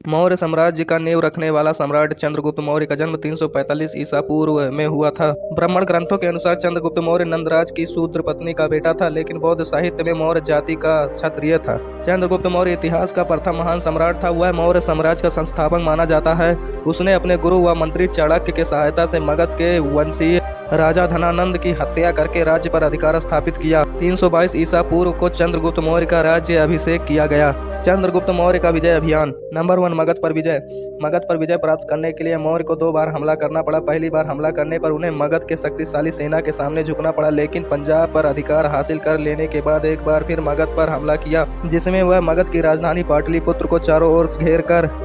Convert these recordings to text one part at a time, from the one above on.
मौर्य साम्राज्य का नींव रखने वाला सम्राट चंद्रगुप्त मौर्य का जन्म 345 ईसा पूर्व में हुआ था। ब्राह्मण ग्रंथों के अनुसार चंद्रगुप्त मौर्य नंदराज की शूद्र पत्नी का बेटा था, लेकिन बौद्ध साहित्य में मौर्य जाति का क्षत्रिय था। चंद्रगुप्त मौर्य इतिहास का प्रथम महान सम्राट था। वह मौर्य साम्राज्य का संस्थापक माना जाता है। उसने अपने गुरु व मंत्री चाणक्य की सहायता से मगध के वंशीय राजा धनानंद की हत्या करके राज्य पर अधिकार स्थापित किया। 322 ईसा पूर्व को चंद्रगुप्त मौर्य का राज्य अभिषेक किया गया। चंद्रगुप्त मौर्य का विजय अभियान। नंबर 1, मगध पर विजय। मगध पर विजय प्राप्त करने के लिए मौर्य को 2 बार हमला करना पड़ा। पहली बार हमला करने पर उन्हें मगध के शक्तिशाली सेना के सामने झुकना पड़ा, लेकिन पंजाब पर अधिकार हासिल कर लेने के बाद एक बार फिर मगध पर हमला किया, जिसमें वह मगध की राजधानी पाटलिपुत्र को चारों ओर घेर कर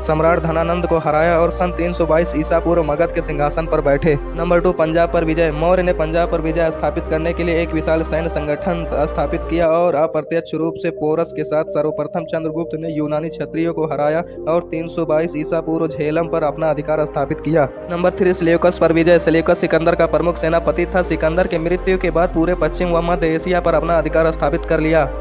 सम्राट धनानंद को हराया और सन 322 ईसा पूर्व मगध के सिंहासन पर बैठे। नंबर 2, पंजाब पर विजय। मौर्य ने पंजाब पर विजय स्थापित करने के लिए एक विशाल सैन्य संगठन स्थापित किया और अप्रत्यक्ष रूप से पोरस के साथ सर्वप्रथम चंद्रगुप्त ने यूनानी क्षत्रियों को हराया और 322 ईसा पूर्व झेलम पर अपना अधिकार स्थापित किया। नंबर 3, सेल्यूकस पर विजय। सेल्यूकस सिकंदर का प्रमुख सेनापति था। सिकंदर के मृत्यु के बाद पूरे पश्चिम व मध्य एशिया पर अपना अधिकार स्थापित कर लिया।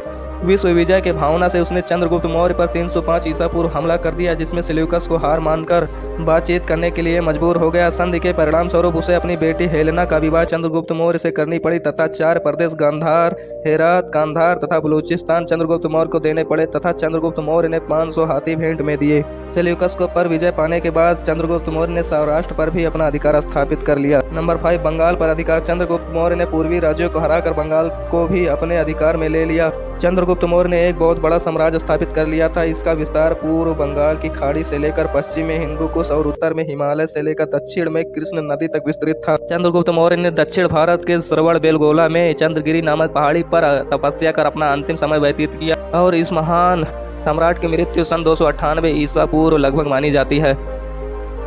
विश्व विजय के भावना से उसने चंद्रगुप्त मौर्य पर 305 ईसा पूर्व हमला कर दिया, जिसमें सेल्यूकस को हार मानकर बातचीत करने के लिए मजबूर हो गया। संधि के परिणाम स्वरूप उसे अपनी बेटी हेलेना का विवाह चंद्रगुप्त मौर्य से करनी पड़ी तथा 4 प्रदेश गांधार, हेरात, कांधार तथा बलूचिस्तान चंद्रगुप्त मौर्य को देने पड़े तथा चंद्रगुप्त मौर्य ने 500 हाथी भेंट में दिए। सेल्यूकस को पर विजय पाने के बाद चंद्रगुप्त मौर्य ने सौराष्ट्र पर भी अपना अधिकार स्थापित कर लिया। नंबर 5, बंगाल पर अधिकार। चंद्रगुप्त मौर्य ने पूर्वी राज्यों को हराकर बंगाल को भी अपने अधिकार में ले लिया। चंद्रगुप्त मौर्य ने एक बहुत बड़ा साम्राज्य स्थापित कर लिया था। इसका विस्तार पूर्व बंगाल की खाड़ी से लेकर पश्चिम में हिंदू कुश और उत्तर में हिमालय से लेकर दक्षिण में कृष्ण नदी तक विस्तृत था। चंद्रगुप्त मौर्य ने दक्षिण भारत के श्रवण बेलगोला में चंद्रगिरी नामक पहाड़ी पर तपस्या कर अपना अंतिम समय व्यतीत किया और इस महान सम्राट की मृत्यु सन 298 ईसा पूर्व लगभग मानी जाती है।